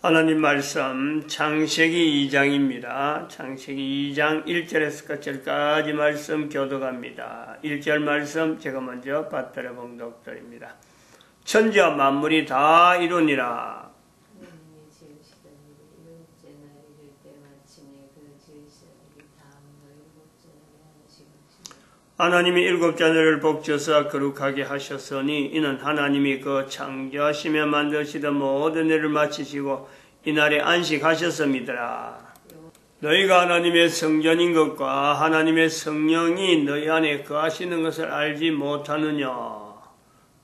하나님 말씀 창세기 2장입니다. 창세기 2장 1절에서 끝절까지 말씀 교독합니다. 1절 말씀 제가 먼저 받들어 봉독드립니다. 천지와 만물이 다 이루니라. 하나님이 일곱째 날을 복져서 거룩하게 하셨으니 이는 하나님이 그 창조하시며 만드시던 모든 일을 마치시고 이날에 안식하셨음이더라. 너희가 하나님의 성전인 것과 하나님의 성령이 너희 안에 거하시는 것을 알지 못하느냐.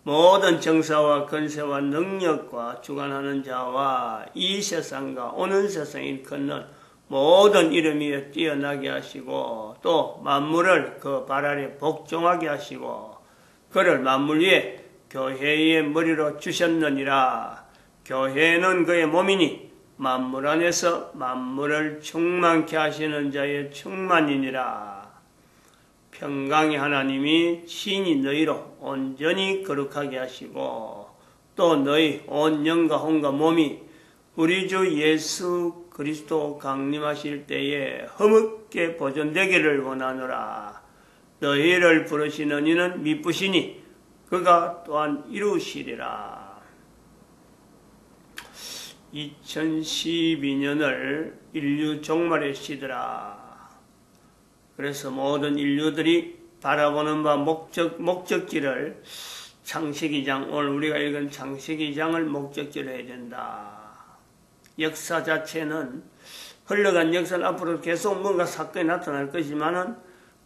모든 정사와 권세와 능력과 주관하는 자와 이 세상과 오는 세상에 일컫는 모든 이름 위에 뛰어나게 하시고 또 만물을 그 발 아래 복종하게 하시고 그를 만물 위에 교회의 머리로 주셨느니라. 교회는 그의 몸이니 만물 안에서 만물을 충만케 하시는 자의 충만이니라. 평강의 하나님이 친히 너희로 온전히 거룩하게 하시고 또 너희 온 영과 혼과 몸이 우리 주 예수 그리스도 강림하실 때에 허물게 보존되기를 원하노라. 너희를 부르시는 이는 미쁘시니 그가 또한 이루시리라. 2012년을 인류 종말의 시대라. 그래서 모든 인류들이 바라보는 바 목적지를 창세기장, 오늘 우리가 읽은 창세기장을 목적지로 해야 된다. 역사 자체는 흘러간 역사는 앞으로 계속 뭔가 사건이 나타날 것이지만은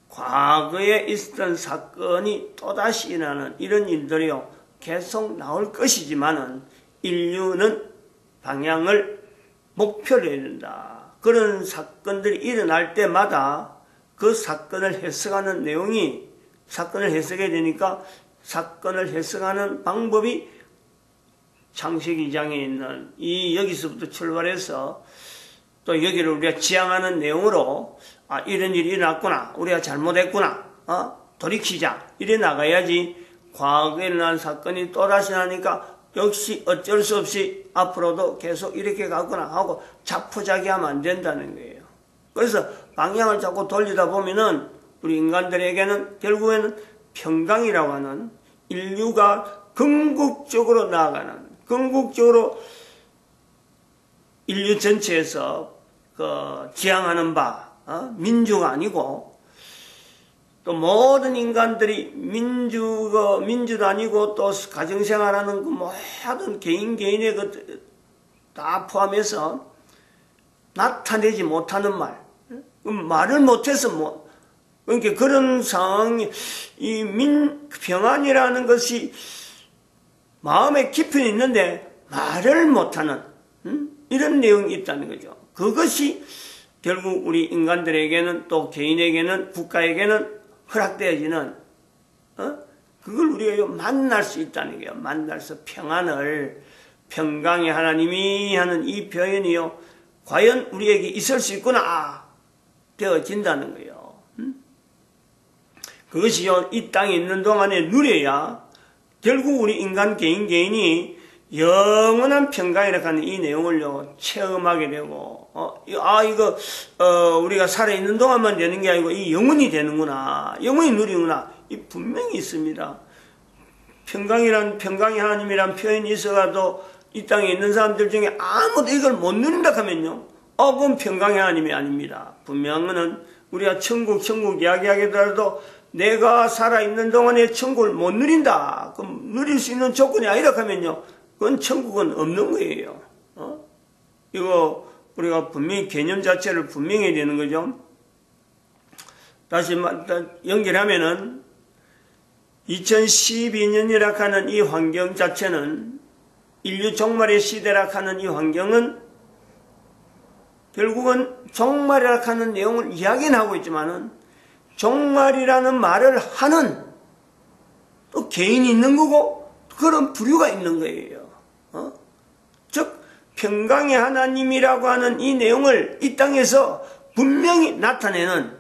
과거에 있었던 사건이 또다시 일어나는 이런 일들이요 계속 나올 것이지만은 인류는 방향을 목표로 해야 된다. 그런 사건들이 일어날 때마다 그 사건을 해석하는 내용이 사건을 해석해야 되니까 사건을 해석하는 방법이 창세기 2장에 있는 이 여기서부터 출발해서 또 여기를 우리가 지향하는 내용으로 이런 일이 일어났구나, 우리가 잘못했구나, 돌이키자 이래 나가야지. 과거에 일어난 사건이 또다시 나니까 역시 어쩔 수 없이 앞으로도 계속 이렇게 가구나 하고 자포자기하면 안 된다는 거예요. 그래서 방향을 자꾸 돌리다 보면은 우리 인간들에게는 결국에는 평강이라고 하는 인류가 궁극적으로 나아가는, 궁극적으로 인류 전체에서 지향하는 바, 민주가 아니고 또 모든 인간들이 민주도 아니고 또 가정생활하는 그 모든 개인의 다 포함해서 나타내지 못하는 말을 못해서 그러니까 그런 상황이 평안이라는 것이 마음에 깊이 있는데 말을 못하는 이런 내용이 있다는 거죠. 그것이 결국 우리 인간들에게는 또 개인에게는 국가에게는 허락되어지는 그걸 우리가 만날 수 있다는 거예요. 만날서 평안을 평강의 하나님이 하는 이 표현이요 과연 우리에게 있을 수 있구나 되어진다는 거예요. 그것이요 이 땅에 있는 동안에 누려야 결국 우리 인간 개인이 영원한 평강이라고 하는 이 내용을요 체험하게 되고 우리가 살아있는 동안만 되는 게 아니고 이 영원히 되는구나, 영원히 누리는구나, 이 분명히 있습니다. 평강의 하나님이란 표현이 있어가도 이 땅에 있는 사람들 중에 아무도 이걸 못 누린다 하면요 그건 평강의 하나님이 아닙니다. 분명은 우리가 천국 이야기하기더라도 내가 살아있는 동안에 천국을 못 누린다, 그럼 누릴 수 있는 조건이 아니라 하면요 그건 천국은 없는 거예요. 이거 우리가 분명히 개념 자체를 분명히 해야 되는 거죠. 다시 연결하면은 2012년이라 하는 이 환경 자체는 인류 종말의 시대라 하는 이 환경은 결국은 종말이라 하는 내용을 이야기는 하고 있지만은 종말이라는 말을 하는 또 개인이 있는 거고 그런 부류가 있는 거예요. 즉 평강의 하나님이라고 하는 이 내용을 이 땅에서 분명히 나타내는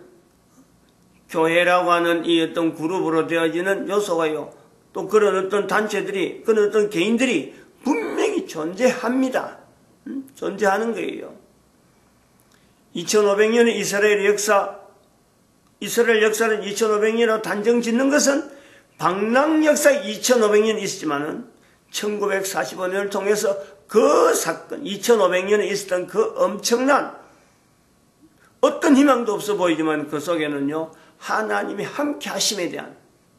교회라고 하는 이 어떤 그룹으로 되어지는 요소가요 또 그런 어떤 단체들이 그런 어떤 개인들이 분명히 존재합니다. 존재하는 거예요. 2500년의 이스라엘 역사를 2500년으로 단정 짓는 것은 방랑 역사 2500년 있었지만은 1945년을 통해서 그 사건, 2500년에 있었던 그 엄청난 어떤 희망도 없어 보이지만 그 속에는요, 하나님이 함께 하심에 대한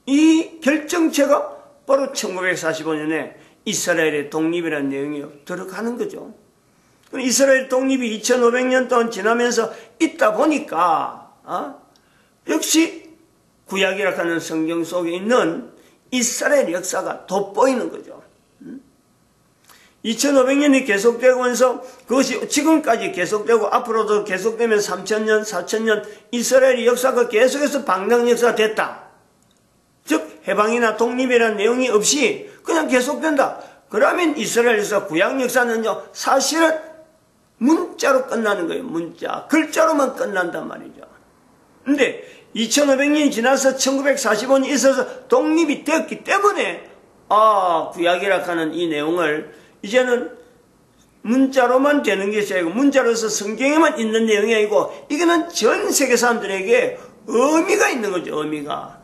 이 결정체가 바로 1945년에 이스라엘의 독립이라는 내용이 들어가는 거죠. 이스라엘 독립이 2500년 동안 지나면서 있다 보니까 역시 구약이라 하는 성경 속에 있는 이스라엘 역사가 돋보이는 거죠. 2500년이 계속되면서 그것이 지금까지 계속되고 앞으로도 계속되면 3000년, 4000년 이스라엘의 역사가 계속해서 방랑 역사가 됐다. 즉 해방이나 독립이라는 내용이 없이 그냥 계속된다. 그러면 이스라엘 역사, 구약 역사는요 사실은 문자로 끝나는 거예요. 문자, 글자로만 끝난단 말이죠. 근데 2500년이 지나서 1945년이 있어서 독립이 되었기 때문에 구약이라 하는 이 내용을 이제는 문자로만 되는 것이 아니고 문자로서 성경에만 있는 내용이 아니고 이거는 전 세계 사람들에게 의미가 있는 거죠. 의미가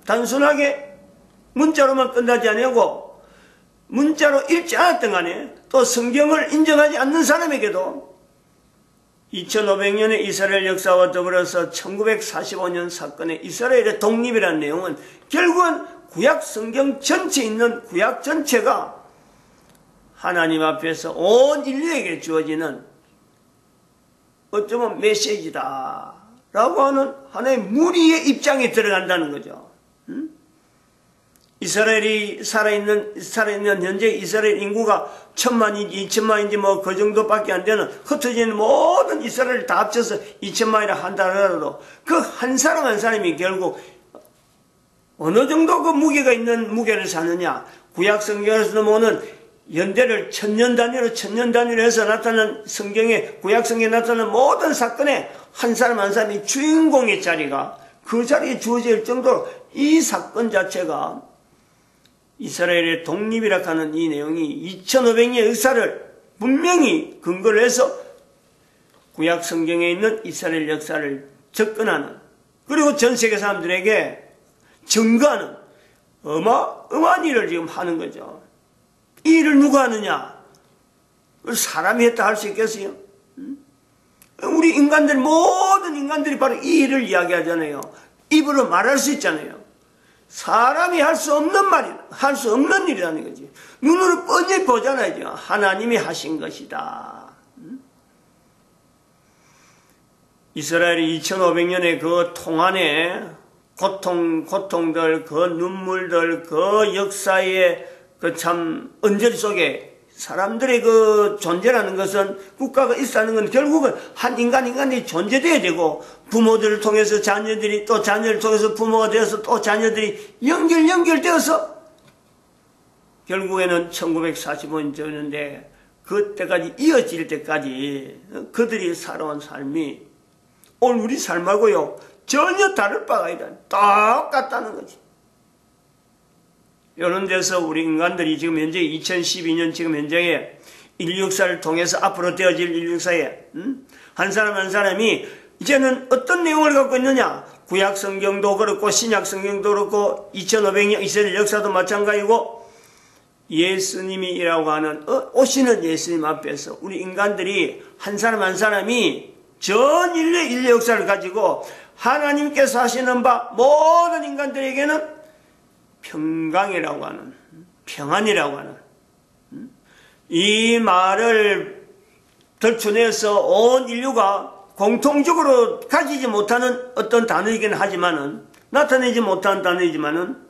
단순하게 문자로만 끝나지 아니고 문자로 읽지 않았던 간에 또 성경을 인정하지 않는 사람에게도 2500년의 이스라엘 역사와 더불어서 1945년 사건의 이스라엘의 독립이라는 내용은 결국은 구약 성경 전체에 있는 구약 전체가 하나님 앞에서 온 인류에게 주어지는 어쩌면 메시지다 라고 하는 하나의 무리의 입장에 들어간다는 거죠. 이스라엘이 살아있는 현재 이스라엘 인구가 1000만인지 2000만인지 뭐 그 정도밖에 안 되는 흩어지는 모든 이스라엘을 다 합쳐서 2000만이라 한다 하더라도 그 한 사람 한 사람이 결국 어느 정도 그 무게가 있는 무게를 사느냐. 구약 성경에서 넘어오는 연대를 천년 단위로 해서 나타난 성경에, 구약 성경에 나타나는 모든 사건에 한 사람 한 사람이 주인공의 자리가 그 자리에 주어질 정도로 이 사건 자체가 이스라엘의 독립이라 하는 이 내용이 2500년의 역사를 분명히 근거로 해서 구약 성경에 있는 이스라엘 역사를 접근하는, 그리고 전 세계 사람들에게 증거하는 어마어마한 일을 지금 하는 거죠. 이 일을 누가 하느냐? 사람이 했다 할 수 있겠어요? 우리 인간들, 모든 인간들이 바로 이 일을 이야기하잖아요. 입으로 말할 수 있잖아요. 사람이 할 수 없는 할 수 없는 일이라는 거지. 눈으로 뻔히 보잖아요. 지금. 하나님이 하신 것이다. 이스라엘이 2500년의 그 통안의 고통들, 그 눈물들, 그 역사의 그 참 언저리 속에 사람들의 그 존재라는 것은, 국가가 있다는 건 결국은 한 인간이 존재돼야 되고, 부모들을 통해서 자녀들이 또 자녀를 통해서 부모가 되어서 또 자녀들이 연결되어서 결국에는 1945년 전인데 그때까지 이어질 때까지 그들이 살아온 삶이 오늘 우리 삶하고요 전혀 다를 바가 아니다. 똑같다는 거지. 이런 데서 우리 인간들이 지금 현재 2012년 지금 현재의 인류 역사를 통해서 앞으로 되어질 인류 역사에 한 사람 한 사람이 이제는 어떤 내용을 갖고 있느냐. 구약 성경도 그렇고 신약 성경도 그렇고 2500년 이스라엘 역사도 마찬가지고 예수님이라고 하는 오시는 예수님 앞에서 우리 인간들이 한 사람 한 사람이 전 인류 역사를 가지고 하나님께서 하시는 바 모든 인간들에게는 평강이라고 하는, 평안이라고 하는 이 말을 덜쳐내서 온 인류가 공통적으로 가지지 못하는 어떤 단어이긴 하지만은, 나타내지 못한 단어이지만은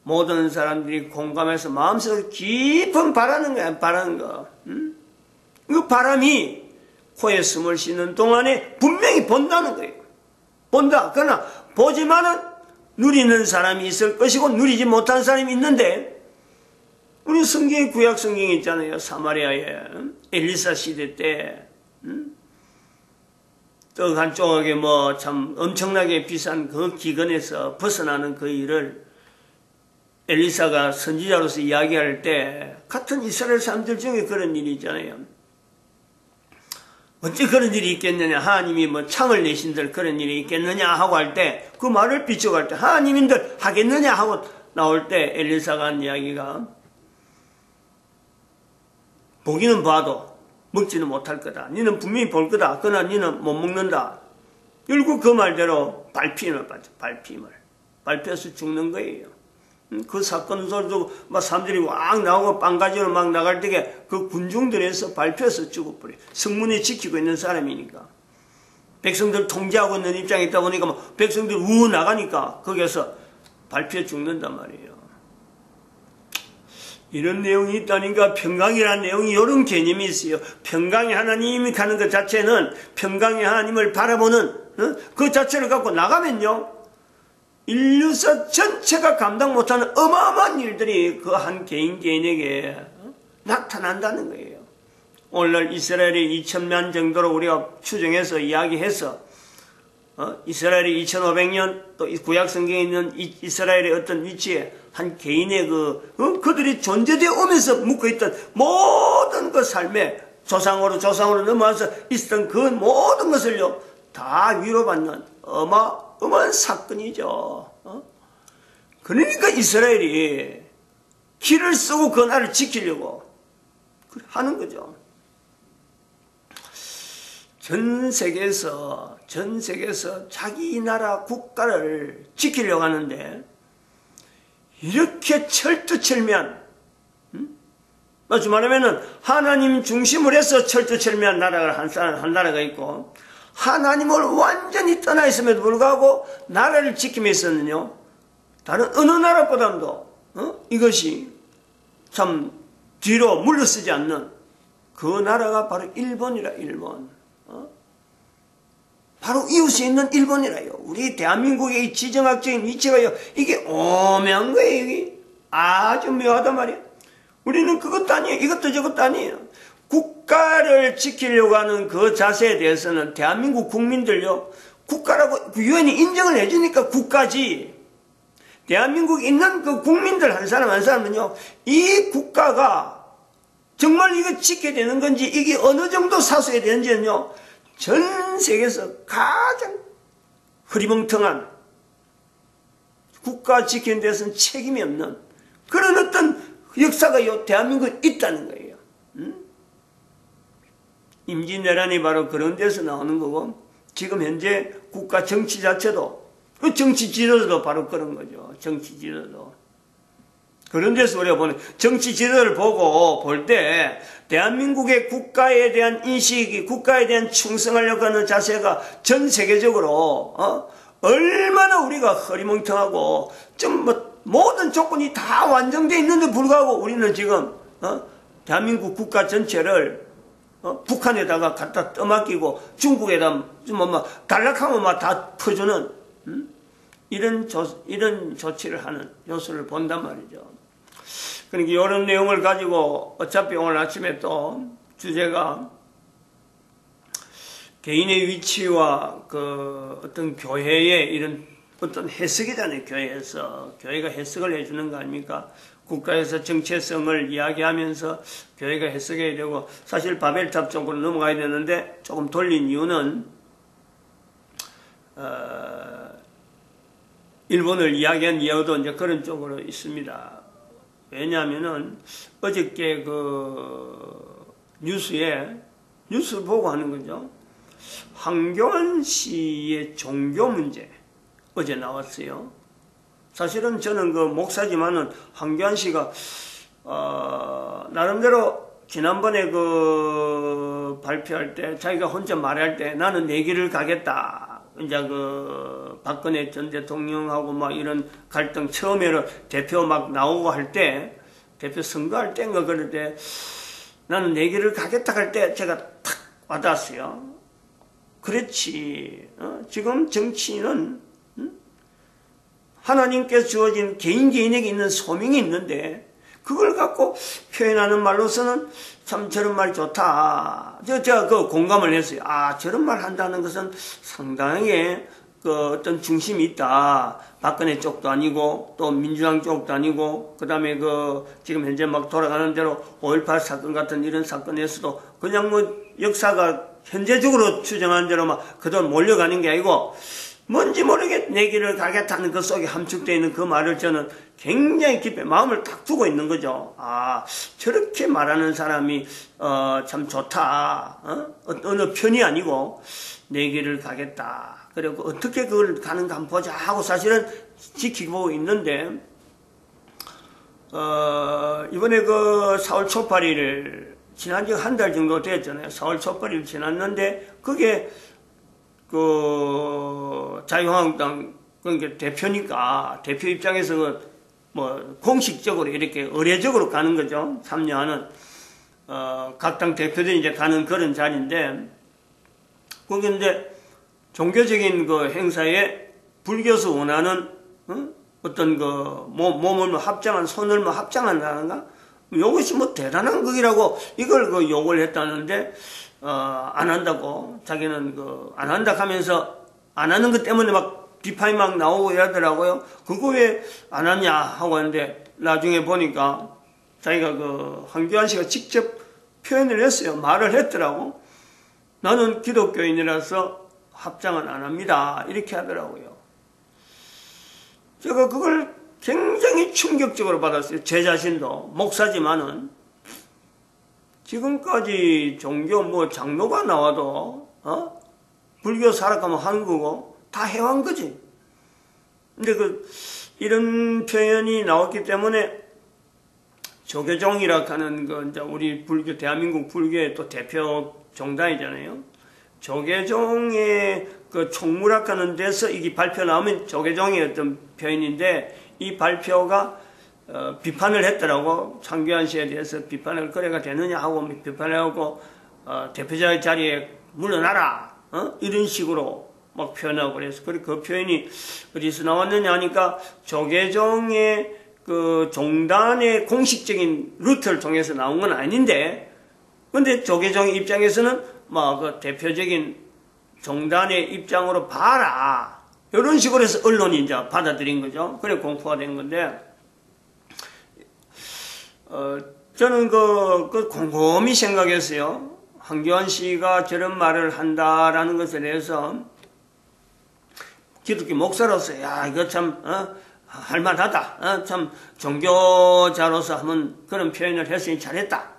모든 사람들이 공감해서 마음속에 깊은 바라는 거야. 바라는 거. 그 바람이 코에 숨을 쉬는 동안에 분명히 본다는 거예요. 본다. 그러나 보지만은 누리는 사람이 있을 것이고 누리지 못한 사람이 있는데, 우리 성경에 구약 성경이 있잖아요. 사마리아에 엘리사 시대 때 떡 한 조각에 뭐 참 엄청나게 비싼 그 기근에서 벗어나는 그 일을 엘리사가 선지자로서 이야기할 때 같은 이스라엘 사람들 중에 그런 일이 있잖아요. 어찌 그런 일이 있겠느냐, 하나님이 뭐 창을 내신들 그런 일이 있겠느냐 하고 할 때, 그 말을 비춰갈 때 하나님인들 하겠느냐 하고 나올 때 엘리사가 한 이야기가, 보기는 봐도 먹지는 못할 거다. 니는 분명히 볼 거다. 그러나 니는 못 먹는다. 결국 그 말대로 발피임을 받죠. 발피해서 죽는 거예요. 그 사건 소리도 막 사람들이 왕 나오고 빵가지로 막 나갈 때에 그 군중들에서 발표해서 죽어버려. 성문에 지키고 있는 사람이니까. 백성들 통제하고 있는 입장에 있다 보니까 막 백성들 우 나가니까 거기에서 발표해 죽는단 말이에요. 이런 내용이 있다니까 평강이라는 내용이 이런 개념이 있어요. 평강의 하나님이 가는 것 자체는 평강의 하나님을 바라보는 그 자체를 갖고 나가면요. 인류사 전체가 감당 못하는 어마어마한 일들이 그 한 개인에게 나타난다는 거예요. 오늘날 이스라엘이 2000만 정도로 우리가 추정해서 이야기해서 이스라엘이 2500년 또 구약 성경에 있는 이스라엘의 어떤 위치에 한 개인의 그들이 존재되어 오면서 묶어있던 모든 그 삶에 조상으로 넘어와서 있었던 그 모든 것을요 다 위로받는 어마어마한 사건이죠. 그러니까 이스라엘이 길을 쓰고 그 나라를 지키려고 하는 거죠. 전 세계에서 자기 나라 국가를 지키려고 하는데 이렇게 철두철미한, 맞지 말하면은 하나님 중심으로 해서 철두철미한 나라가 한 나라가 있고, 하나님을 완전히 떠나 있음에도 불구하고 나라를 지킴에서는요 다른 어느 나라보다도 이것이 참 뒤로 물러서지 않는 그 나라가 바로 일본이라. 일본. 바로 이웃에 있는 일본이라요. 우리 대한민국의 이 지정학적인 위치가요 이게 오묘한 거예요. 이게 아주 묘하단 말이에요. 우리는 그것도 아니에요. 이것도 저것도 아니에요. 국가를 지키려고 하는 그 자세에 대해서는 대한민국 국민들요 국가라고 유엔이 인정을 해주니까 국가지. 대한민국에 있는 그 국민들 한 사람 한 사람은요 이 국가가 정말 이거 지켜야 되는 건지 이게 어느 정도 사수해야 되는지는요 전 세계에서 가장 흐리멍텅한, 국가 지키는 데서는 책임이 없는 그런 어떤 역사가 요 대한민국에 있다는 거예요. 임진왜란이 바로 그런 데서 나오는 거고, 지금 현재 국가 정치 자체도, 그 정치 지도도 바로 그런 거죠. 정치 지도도. 그런 데서 우리가 보는 정치 지도를 보고 볼 때 대한민국의 국가에 대한 인식이, 국가에 대한 충성하려고 하는 자세가 전 세계적으로 얼마나 우리가 허리멍텅하고 좀 모든 조건이 다 완성되어 있는데 불구하고 우리는 지금 대한민국 국가 전체를 북한에다가 갖다 떠맡기고 중국에다 단락하면 막 다 퍼주는 이런 조치를 하는 요소를 본단 말이죠. 그러니까 이런 내용을 가지고 어차피 오늘 아침에 또 주제가 개인의 위치와 그 어떤 교회의 이런 어떤 해석이잖아요. 교회에서 교회가 해석을 해주는 거 아닙니까? 국가에서 정체성을 이야기하면서 교회가 해석해야 되고, 사실 바벨탑 쪽으로 넘어가야 되는데 조금 돌린 이유는 일본을 이야기한 이유도 이제 그런 쪽으로 있습니다. 왜냐하면은 어저께 그 뉴스를 보고 하는 거죠. 황교안 씨의 종교 문제 어제 나왔어요. 사실은 저는 그 목사지만은 황교안 씨가 나름대로 지난번에 그 발표할 때 자기가 혼자 말할 때 나는 내 길을 가겠다. 이제 그 박근혜 전 대통령하고 막 이런 갈등 처음에는 대표 막 나오고 할 때, 대표 선거할 때인가 그럴 때 나는 내 길을 가겠다 할 때 제가 탁 와닿았어요. 그렇지. 지금 정치인은 하나님께서 주어진 개인에게 있는 소명이 있는데 그걸 갖고 표현하는 말로서는 참 저런 말 좋다. 제가 그 공감을 했어요. 아, 저런 말 한다는 것은 상당히 그 어떤 중심이 있다. 박근혜 쪽도 아니고 또 민주당 쪽도 아니고 그다음에 그 지금 현재 막 돌아가는 대로 5.18 사건 같은 이런 사건에서도 그냥 뭐 역사가 현재적으로 추정하는 대로 막 그동안 몰려가는 게 아니고 뭔지 모르게 내 길을 가겠다는 그 속에 함축되어 있는 그 말을 저는 굉장히 깊이 마음을 딱 두고 있는 거죠. 아, 저렇게 말하는 사람이 참 좋다. 어느 편이 아니고 내 길을 가겠다. 그리고 어떻게 그걸 가는가 한번 보자 하고 사실은 지키고 있는데 이번에 그 4월 초 8일 지난 지 한 달 정도 됐잖아요. 4월 초 8일 지났는데 그게 그 자유한국당 그러니까 대표니까 대표 입장에서 뭐 공식적으로 이렇게 의례적으로 가는 거죠. 참여하는 각 당 대표들이 이제 가는 그런 자리인데 거기 이제 종교적인 그 행사에 불교에서 원하는 어떤 그 몸을 합장한 손을 뭐 합장한다는가 이것이 뭐 대단한 거기라고 이걸 그 요구를 했다는데 안 한다고 자기는 그 안 한다 하면서 안 하는 것 때문에 막 비판이 막 나오고 이러더라고요. 그거 왜 안 하냐 하고 하는데 나중에 보니까 자기가 그 황교안 씨가 직접 표현을 했어요. 말을 했더라고. 나는 기독교인이라서 합장은 안 합니다. 이렇게 하더라고요. 제가 그걸 굉장히 충격적으로 받았어요. 제 자신도 목사지만은 지금까지 종교 뭐 장로가 나와도 불교 살아가면 하는 거고 다 해온 거지. 근데 이런 표현이 나왔기 때문에 조계종이라 하는 그 이제 우리 불교 대한민국 불교의 또 대표 종단이잖아요. 조계종의 그 총무락하는 데서 이게 발표 나오면 조계종의 어떤 표현인데 이 발표가 비판을 했더라고. 황교안 씨에 대해서 비판을 거래가 되느냐 하고 비판을 하고 대표자의 자리에 물러나라 이런 식으로 막 표현하고 그래서 그 표현이 어디서 나왔느냐 하니까 조계종의 그 종단의 공식적인 루트를 통해서 나온 건 아닌데 근데 조계종 입장에서는 막 그 대표적인 종단의 입장으로 봐라 이런 식으로 해서 언론이 이제 받아들인 거죠. 그래 공포가 된 건데 저는 그 곰곰이 생각했어요. 황교안 씨가 저런 말을 한다라는 것에 대해서 기독교 목사로서 야 이거 참 할만하다. 참 종교자로서 한번 그런 표현을 했으니 잘했다.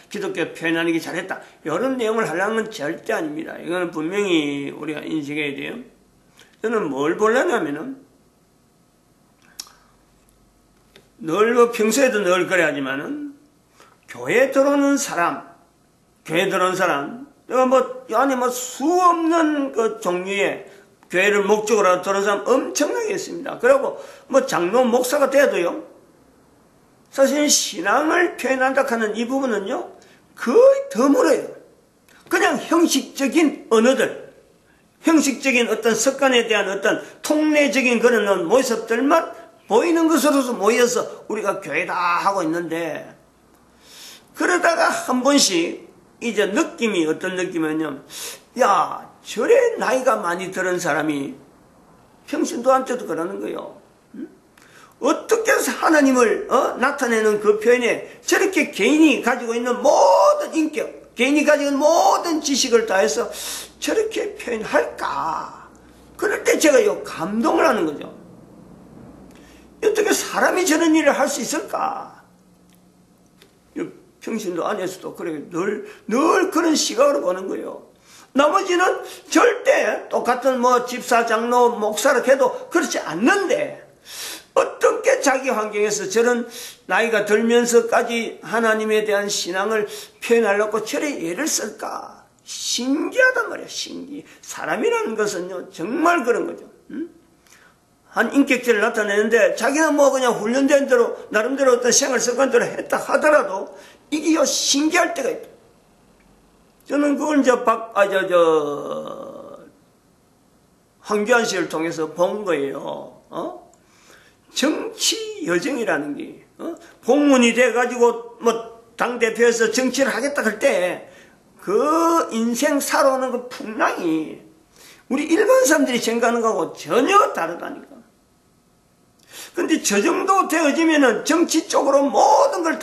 기독교 표현하는 게 잘했다. 이런 내용을 하려는 건 절대 아닙니다. 이거는 분명히 우리가 인식해야 돼요. 저는 뭘 보려냐면은 늘 평소에도 늘 그래 하지만은 교회 들어오는 사람, 내가 뭐 안에 뭐 수없는 그 종류의 교회를 목적으로 하고 들어오는 사람 엄청나게 있습니다. 그리고 뭐 장로 목사가 돼도요. 사실 신앙을 표현한다 하는 이 부분은요. 거의 드물어요. 그냥 형식적인 언어들, 형식적인 어떤 습관에 대한 어떤 통례적인 그런 모습들만 보이는 것으로서 모여서 우리가 교회다 하고 있는데 그러다가 한 번씩 이제 느낌이 어떤 느낌이냐면 야 저래 나이가 많이 들은 사람이 평신도한테도 그러는 거예요. 어떻게 해서 하나님을 나타내는 그 표현에 저렇게 개인이 가지고 있는 모든 인격, 개인이 가지고 있는 모든 지식을 다해서 저렇게 표현할까? 그럴 때 제가 감동을 하는 거죠. 어떻게 사람이 저런 일을 할 수 있을까? 평신도 안에서도 그래 늘 그런 시각으로 보는 거예요. 나머지는 절대 똑같은 뭐 집사, 장로, 목사를 해도 그렇지 않는데 어떻게 자기 환경에서 저런 나이가 들면서까지 하나님에 대한 신앙을 표현하려고 저래 예를 쓸까? 신기하단 말이야, 신기. 사람이라는 것은요, 정말 그런 거죠. 한 인격체를 나타내는데 자기는 뭐 그냥 훈련된 대로 나름대로 어떤 생활 습관대로 했다 하더라도 이게 신기할 때가 있다. 저는 그걸 이제 황교안 씨를 통해서 본 거예요. 정치 여정이라는 게 공무원이 돼가지고 뭐 당대표에서 정치를 하겠다 할 때 그 인생 살아오는 그 풍랑이 우리 일반 사람들이 생각하는 거하고 전혀 다르다니까. 근데 저 정도 되어지면은 정치 쪽으로 모든 걸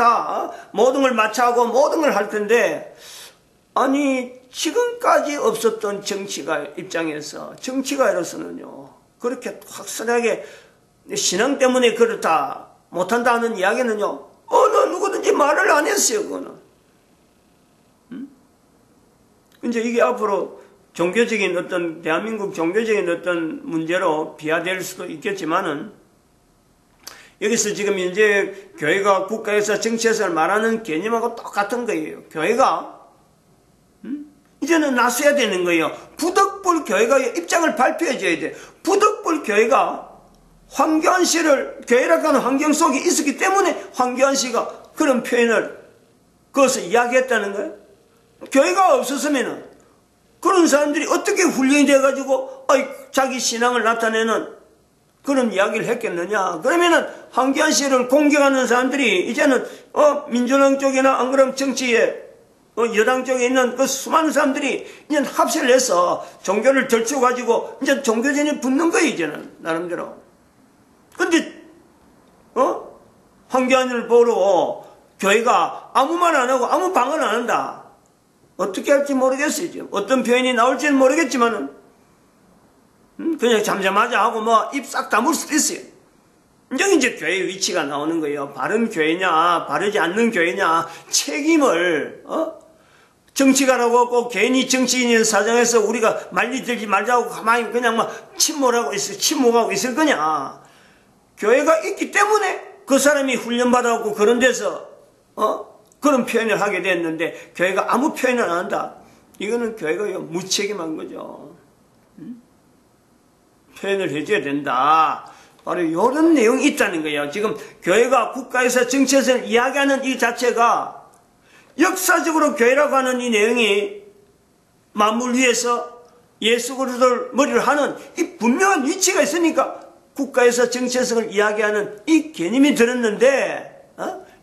마차하고 모든 걸 할 텐데, 아니, 지금까지 없었던 정치가 입장에서, 정치가로서는요, 그렇게 확실하게 신앙 때문에 그렇다, 못한다는 이야기는요, 어느 누구든지 말을 안 했어요, 그거는. 이제 이게 앞으로 종교적인 어떤, 대한민국 종교적인 어떤 문제로 비화될 수도 있겠지만은, 여기서 지금 이제 교회가 국가에서 정치에서 말하는 개념하고 똑같은 거예요. 교회가, 이제는 나서야 되는 거예요. 부덕불 교회가 입장을 발표해 줘야 돼. 부덕불 교회가 황교안 씨를 교회라고 하는 환경 속에 있었기 때문에 황교안 씨가 그런 표현을 그것을 이야기했다는 거예요. 교회가 없었으면 그런 사람들이 어떻게 훈련이 돼가지고 자기 신앙을 나타내는 그런 이야기를 했겠느냐. 그러면은 황교안 씨를 공격하는 사람들이 이제는 민주당 쪽이나 안 그러면 정치에 여당 쪽에 있는 그 수많은 사람들이 이제 합세를 해서 종교를 덜쳐가지고 이제 종교전이 붙는 거예요, 이제는 나름대로. 근데 황교안을 보러 교회가 아무 말 안 하고 아무 방언 안 한다. 어떻게 할지 모르겠어요. 지금 어떤 표현이 나올지는 모르겠지만은 그냥 잠자마자 하고 입 싹 다물 수도 있어요. 이제 교회의 위치가 나오는 거예요. 바른 교회냐, 바르지 않는 교회냐, 책임을, 정치가라고 하고 괜히 정치인의 사정에서 우리가 말리 들지 말자고 가만히 그냥 침묵하고 있을 거냐. 교회가 있기 때문에 그 사람이 훈련받아갖고 그런 데서, 그런 표현을 하게 됐는데, 교회가 아무 표현을 안 한다. 이거는 교회가 무책임한 거죠. 표현을 해줘야 된다. 바로 이런 내용이 있다는 거예요. 지금 교회가 국가에서 정치에서 이야기하는 이 자체가 역사적으로 교회라고 하는 이 내용이 만물 위에서 예수 그리스도를 머리를 하는 이 분명한 위치가 있으니까 국가에서 정치에서 이야기하는 이 개념이 들었는데,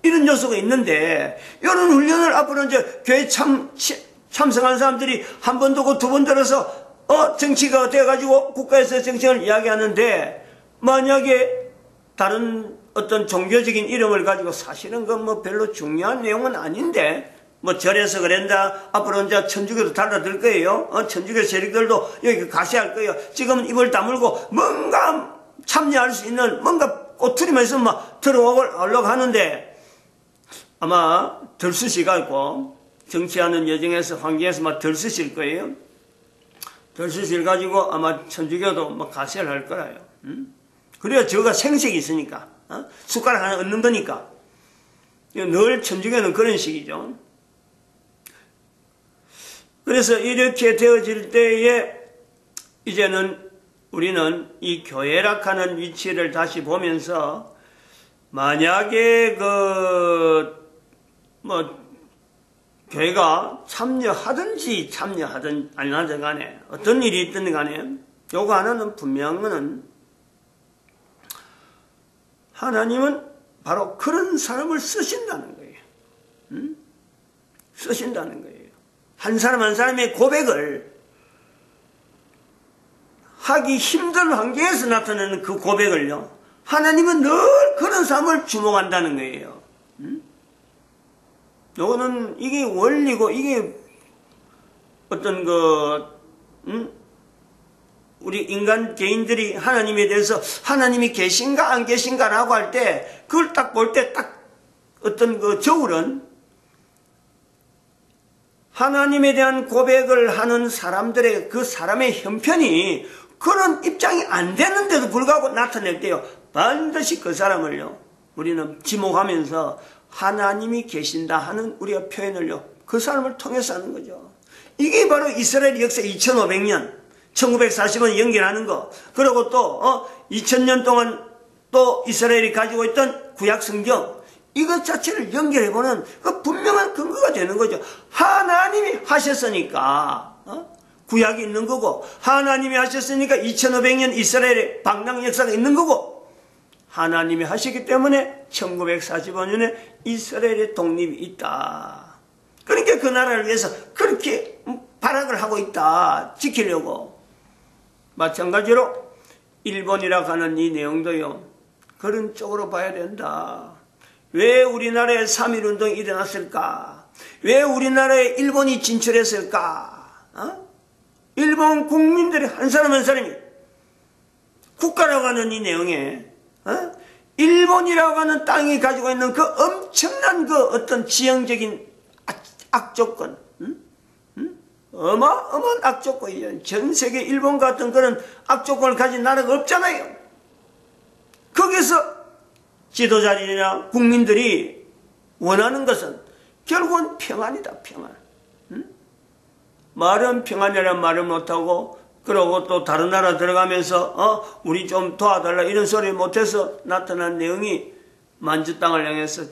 이런 요소가 있는데, 이런 훈련을 앞으로 이제 교회 참석하는 사람들이 한 번 두고 두 번 들어서 정치가 돼가지고 국가에서 정치를 이야기하는데, 만약에 다른 어떤 종교적인 이름을 가지고 사실은 그건 별로 중요한 내용은 아닌데, 절에서 그런다, 앞으로 이제 천주교도 달라들 거예요. 천주교 세력들도 여기 가세할 거예요. 지금은 입을 다물고 뭔가 참여할 수 있는 뭔가 꼬투리만 있으면 들어오려고 하는데, 아마 들쑤시가 있고, 정치하는 여정에서 환경에서 들쑤실 거예요. 들쑤실 가지고 아마 천주교도 가세를 할 거라요. 그래야 저가 생색이 있으니까. 숟가락 하나 얻는 거니까. 늘 천주교는 그런 식이죠. 그래서 이렇게 되어질 때에 이제는 우리는 이 교회락하는 위치를 다시 보면서 만약에 교회가 참여하든지 안 하든 간에 어떤 일이 있든 간에 요거 하나는 분명한 거는 하나님은 바로 그런 사람을 쓰신다는 거예요. 쓰신다는 거예요. 한 사람 한 사람의 고백을 하기 힘든 환경에서 나타나는 그 고백을요, 하나님은 늘 그런 사람을 주목한다는 거예요. 요거는 이게 원리고 이게 어떤 우리 인간 개인들이 하나님에 대해서 하나님이 계신가 안 계신가라고 할 때 그걸 딱 볼 때 딱 어떤 저울은 하나님에 대한 고백을 하는 사람들의 그 사람의 형편이 그런 입장이 안 되는데도 불구하고 나타낼 때요, 반드시 그 사람을요 우리는 지목하면서 하나님이 계신다 하는 우리가 표현을요 그 사람을 통해서 하는 거죠. 이게 바로 이스라엘 역사 2500년 1940년 연결하는 거, 그리고 또 2000년 동안 또 이스라엘이 가지고 있던 구약 성경, 이것 자체를 연결해보는 그 분명한 근거가 되는 거죠. 하나님이 하셨으니까 구약이 있는 거고, 하나님이 하셨으니까 2500년 이스라엘의 방랑 역사가 있는 거고, 하나님이 하시기 때문에 1945년에 이스라엘의 독립이 있다. 그러니까 그 나라를 위해서 그렇게 발악을 하고 있다. 지키려고. 마찬가지로 일본이라고 하는 이 내용도요, 그런 쪽으로 봐야 된다. 왜 우리나라에 3.1운동이 일어났을까? 왜 우리나라에 일본이 진출했을까? 일본 국민들이 한 사람 한 사람이 국가라고 하는 이 내용에 일본이라고 하는 땅이 가지고 있는 그 엄청난 그 어떤 지형적인 악조건, 어마어마한 악조건이죠. 전 세계 일본 같은 그런 악조건을 가진 나라가 없잖아요. 거기서 지도자들이나 국민들이 원하는 것은 결국은 평안이다, 평안. 말은 평안이라는 말을 못하고, 그러고 또 다른 나라 들어가면서 우리 좀 도와달라 이런 소리 못해서 나타난 내용이 만주 땅을 향해서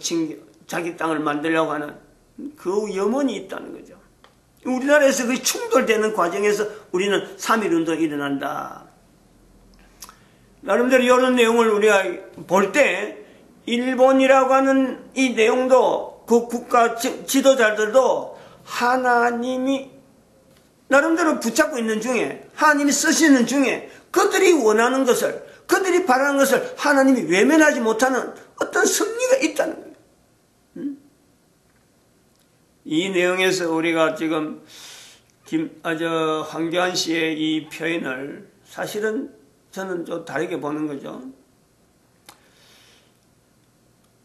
자기 땅을 만들려고 하는 그 염원이 있다는 거죠. 우리나라에서 그 충돌되는 과정에서 우리는 3.1운동이 일어난다. 나름대로 이런 내용을 우리가 볼 때 일본이라고 하는 이 내용도 그 국가 지도자들도 하나님이 나름대로 붙잡고 있는 중에, 하나님이 쓰시는 중에 그들이 원하는 것을, 그들이 바라는 것을 하나님이 외면하지 못하는 어떤 승리가 있다는 거예요. 이 내용에서 우리가 지금 황교안 씨의 이 표현을 사실은 저는 좀 다르게 보는 거죠.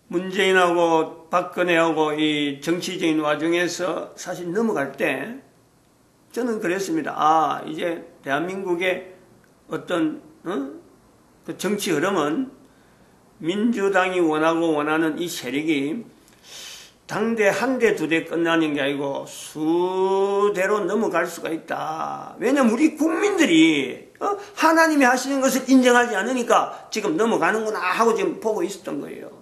문재인하고 박근혜하고 이 정치적인 와중에서 사실 넘어갈 때 저는 그랬습니다. 이제 대한민국의 어떤 그 정치 흐름은 민주당이 원하고 원하는 이 세력이 당대 한 대, 두 대 끝나는 게 아니고 수대로 넘어갈 수가 있다. 왜냐면 우리 국민들이 하나님이 하시는 것을 인정하지 않으니까 지금 넘어가는구나 하고 지금 보고 있었던 거예요.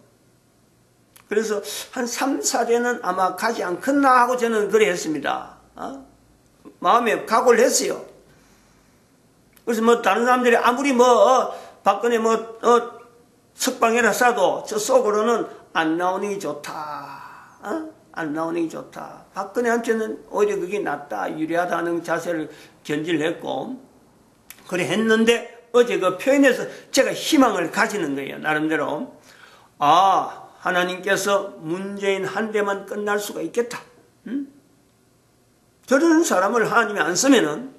그래서 한 3, 4대는 아마 가지 않겠나 하고 저는 그래 했습니다. 마음에 각오를 했어요. 그래서 뭐 다른 사람들이 아무리 박근혜 석방해라 싸도 저 속으로는 안 나오는 게 좋다. 안 나오는 게 좋다. 박근혜한테는 오히려 그게 낫다, 유리하다는 자세를 견지를 했고, 그래 했는데 어제 그 표현에서 제가 희망을 가지는 거예요. 나름대로. 하나님께서 문재인 한 대만 끝날 수가 있겠다. 저런 사람을 하나님이 안 쓰면은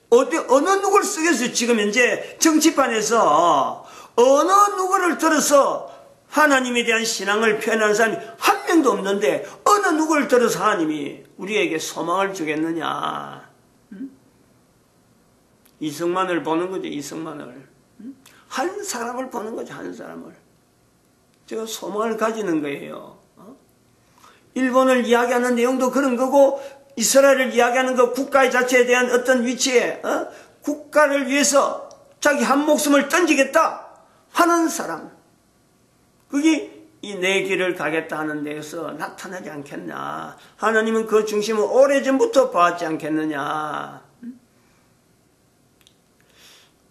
어느 누구를 쓰겠어요. 지금 현재 정치판에서 어느 누구를 들어서 하나님에 대한 신앙을 표현하는 사람이 한 명도 없는데 어느 누구를 들어서 하나님이 우리에게 소망을 주겠느냐. 이승만을 보는 거죠. 이승만을. 한 사람을 보는 거죠. 한 사람을. 제가 소망을 가지는 거예요. 일본을 이야기하는 내용도 그런 거고, 이스라엘을 이야기하는 그 국가 자체에 대한 어떤 위치에 국가를 위해서 자기 한 목숨을 던지겠다 하는 사람, 그게 이 내 길을 가겠다 하는 데에서 나타나지 않겠냐. 하나님은 그 중심을 오래전부터 봐왔지 않겠느냐.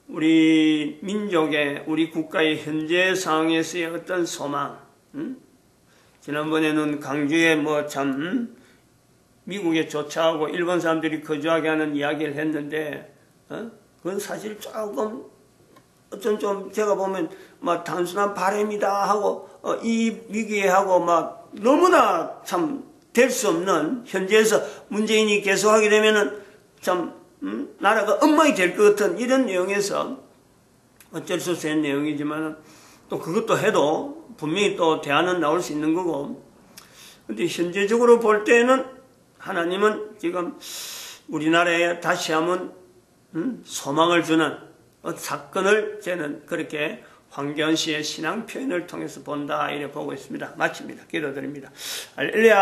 우리 민족의, 우리 국가의 현재 상황에서의 어떤 소망, 지난번에는 강주에 미국에 조차하고 일본 사람들이 거주하게 하는 이야기를 했는데, 그건 사실 조금, 좀 제가 보면, 단순한 바람이다 하고, 이 위기에 하고, 너무나 참 될 수 없는, 현재에서 문재인이 계속하게 되면은 참, 나라가 엉망이 될 것 같은 이런 내용에서 어쩔 수 없는 내용이지만, 또 그것도 해도 분명히 또 대안은 나올 수 있는 거고, 근데 현재적으로 볼 때는 하나님은 지금 우리나라에 다시 한번 소망을 주는 사건을 저는 그렇게 황교안 씨의 신앙 표현을 통해서 본다 이렇게 보고 있습니다. 마칩니다. 기도드립니다. 할렐루야.